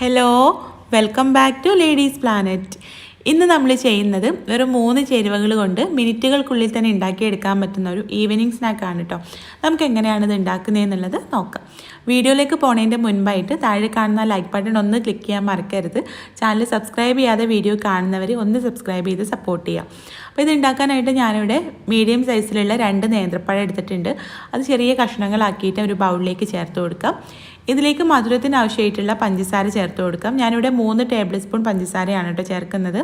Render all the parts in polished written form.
Hello, welcome back to ladies planet. ഇന്ന് നമ്മൾ ചെയ്യുന്നത് വെറും 3 ചേരുവകൾ കൊണ്ട് മിനിറ്റുകൾക്കുള്ളിൽ തന്നെ ഉണ്ടാക്കിയെടുക്കാൻ പറ്റുന്ന ഒരു ഈവനിങ് സ്നാക്കാണ് കേട്ടോ. നമുക്ക് എങ്ങനെയാണ് ഇത് ഉണ്ടാക്കുന്നതെന്നുള്ളത് നോക്കാം. വീഡിയോയിലേക്ക് പോണതിൻ്റെ മുൻപായിട്ട് താഴെ കാണുന്ന ലൈക്ക് ബട്ടൺ ഒന്ന് ക്ലിക്ക് ചെയ്യാൻ മറക്കരുത്. ചാനൽ സബ്സ്ക്രൈബ് ചെയ്യാതെ വീഡിയോ കാണുന്നവർ ഒന്ന് സബ്സ്ക്രൈബ് ചെയ്ത് സപ്പോർട്ട് ചെയ്യാം. അപ്പോൾ ഇത് ഉണ്ടാക്കാനായിട്ട് ഞാനിവിടെ മീഡിയം സൈസിലുള്ള 2 നേന്ത്രപ്പഴം എടുത്തിട്ടുണ്ട്. അത് ചെറിയ കഷ്ണങ്ങളാക്കിയിട്ട് ഒരു ബൗളിലേക്ക് ചേർത്ത് കൊടുക്കാം. ഇതിലേക്ക് മധുരത്തിന് ആവശ്യമായിട്ടുള്ള പഞ്ചസാര ചേർത്ത് കൊടുക്കാം. ഞാനിവിടെ 3 ടേബിൾ സ്പൂൺ പഞ്ചസാരയാണ് കേട്ടോ ചേർക്കുന്നത്.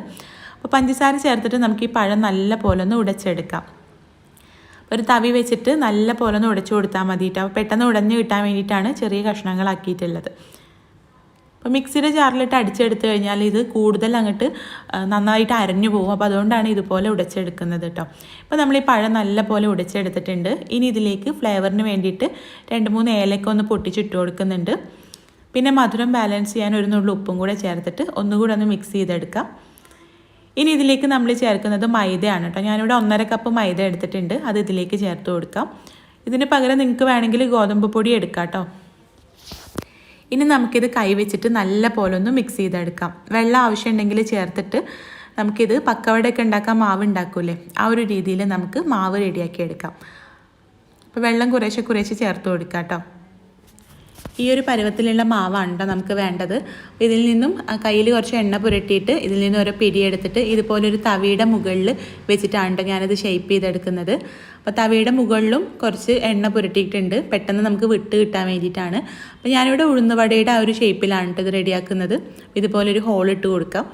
അപ്പോൾ പഞ്ചസാര ചേർത്തിട്ട് നമുക്ക് ഈ പഴം നല്ല പോലെ ഒന്ന് ഉടച്ചെടുക്കാം. ഒരു തവി വെച്ചിട്ട് നല്ല പോലെ ഒന്ന് ഉടച്ചു കൊടുത്താൽ മതിയിട്ട്. അപ്പോൾ പെട്ടെന്ന് ഉടഞ്ഞ് കിട്ടാൻ വേണ്ടിയിട്ടാണ് ചെറിയ കഷ്ണങ്ങളാക്കിയിട്ടുള്ളത്. അപ്പോൾ മിക്സിയുടെ ജാറിലിട്ട് അടിച്ചെടുത്ത് കഴിഞ്ഞാൽ ഇത് കൂടുതൽ അങ്ങോട്ട് നന്നായിട്ട് അരഞ്ഞു പോകും. അപ്പോൾ അതുകൊണ്ടാണ് ഇതുപോലെ ഉടച്ചെടുക്കുന്നത് കേട്ടോ. ഇപ്പോൾ നമ്മൾ ഈ പഴം നല്ല പോലെ ഉടച്ചെടുത്തിട്ടുണ്ട്. ഇനി ഇതിലേക്ക് ഫ്ലേവറിന് വേണ്ടിയിട്ട് 2-3 ഏലക്ക ഒന്ന് പൊട്ടിച്ചിട്ട് കൊടുക്കുന്നുണ്ട്. പിന്നെ മധുരം ബാലൻസ് ചെയ്യാൻ ഒരു നുള്ളു ഉപ്പും കൂടെ ചേർത്തിട്ട് ഒന്നുകൂടെ ഒന്ന് മിക്സ് ചെയ്തെടുക്കാം. ഇനി ഇതിലേക്ക് നമ്മൾ ചേർക്കുന്നത് മൈദയാണ് കേട്ടോ. ഞാനിവിടെ 1.5 കപ്പ് മൈദ എടുത്തിട്ടുണ്ട്. അത് ഇതിലേക്ക് ചേർത്ത് കൊടുക്കാം. ഇതിന് പകരം നിങ്ങൾക്ക് വേണമെങ്കിൽ ഗോതമ്പ് പൊടി എടുക്കാം കേട്ടോ. ഇനി നമുക്കിത് കൈ വെച്ചിട്ട് നല്ല പോലെ ഒന്ന് മിക്സ് ചെയ്തെടുക്കാം. വെള്ളം ആവശ്യമുണ്ടെങ്കിൽ ചേർത്തിട്ട് നമുക്കിത് പക്കവടയൊക്കെ ഉണ്ടാക്കാൻ മാവ് ഉണ്ടാക്കൂലേ, ആ ഒരു രീതിയിൽ നമുക്ക് മാവ് റെഡിയാക്കി എടുക്കാം. അപ്പോൾ വെള്ളം കുറേശ്ശെ ചേർത്ത് കൊടുക്കാം കേട്ടോ. ഈ ഒരു പരുവത്തിലുള്ള മാവാണ് കേട്ടോ നമുക്ക് വേണ്ടത്. ഇതിൽ നിന്നും കയ്യിൽ കുറച്ച് എണ്ണ പുരട്ടിയിട്ട് ഇതിൽ നിന്ന് ഓരോ പിടിയെടുത്തിട്ട് ഇതുപോലൊരു തവിയുടെ മുകളിൽ വെച്ചിട്ടാണ് കേട്ടോ ഞാനത് ഷേപ്പ് ചെയ്തെടുക്കുന്നത്. അപ്പോൾ തവിയുടെ മുകളിലും കുറച്ച് എണ്ണ പുരട്ടിയിട്ടുണ്ട്, പെട്ടെന്ന് നമുക്ക് വിട്ട് കിട്ടാൻ വേണ്ടിയിട്ടാണ്. അപ്പോൾ ഞാനിവിടെ ഉഴുന്നുവടയുടെ ആ ഒരു ഷേപ്പിലാണ് കേട്ടോ ഇത് റെഡിയാക്കുന്നത്. ഇതുപോലൊരു ഹോൾ ഇട്ട് കൊടുക്കാം.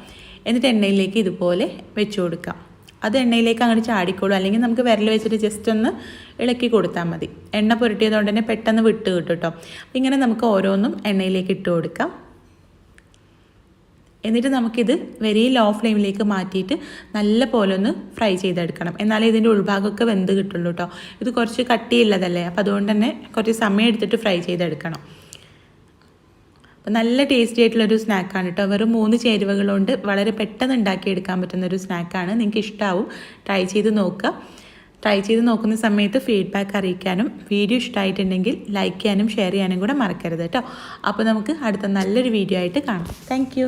എന്നിട്ട് എണ്ണയിലേക്ക് ഇതുപോലെ വെച്ച് കൊടുക്കാം. അത് എണ്ണയിലേക്ക് അങ്ങോട്ട് ചാടിക്കോളും. അല്ലെങ്കിൽ നമുക്ക് വിരൽ വെച്ചിട്ട് ജസ്റ്റ് ഒന്ന് ഇളക്കി കൊടുത്താൽ മതി. എണ്ണ പുരട്ടിയതുകൊണ്ട് തന്നെ പെട്ടെന്ന് വിട്ട് കിട്ടും കേട്ടോ. ഇങ്ങനെ നമുക്ക് ഓരോന്നും എണ്ണയിലേക്ക് ഇട്ട് കൊടുക്കാം. എന്നിട്ട് നമുക്കിത് വെരി ലോ ഫ്ലെയിമിലേക്ക് മാറ്റിയിട്ട് നല്ല പോലെ ഒന്ന് ഫ്രൈ ചെയ്തെടുക്കണം. എന്നാലേ ഇതിൻ്റെ ഉൾഭാഗമൊക്കെ വെന്ത് കിട്ടുള്ളൂ കേട്ടോ. ഇത് കുറച്ച് കട്ടിയുള്ളതല്ലേ, അപ്പോൾ അതുകൊണ്ട് തന്നെ കുറച്ച് സമയം എടുത്തിട്ട് ഫ്രൈ ചെയ്തെടുക്കണം. അപ്പോൾ നല്ല ടേസ്റ്റി ആയിട്ടുള്ളൊരു സ്നാക്കാണ് കേട്ടോ. വെറും 3 ചേരുവകൾ കൊണ്ട് വളരെ പെട്ടെന്ന് ഉണ്ടാക്കിയെടുക്കാൻ പറ്റുന്നൊരു സ്നാക്കാണ്. നിങ്ങൾക്ക് ഇഷ്ടമാവും. ട്രൈ ചെയ്ത് നോക്കുക. ട്രൈ ചെയ്ത് നോക്കുന്ന സമയത്ത് ഫീഡ്ബാക്ക് അറിയിക്കാനും വീഡിയോ ഇഷ്ടമായിട്ടുണ്ടെങ്കിൽ ലൈക്ക് ചെയ്യാനും ഷെയർ ചെയ്യാനും കൂടെ മറക്കരുത് കേട്ടോ. അപ്പോൾ നമുക്ക് അടുത്ത നല്ലൊരു വീഡിയോ ആയിട്ട് കാണാം. താങ്ക്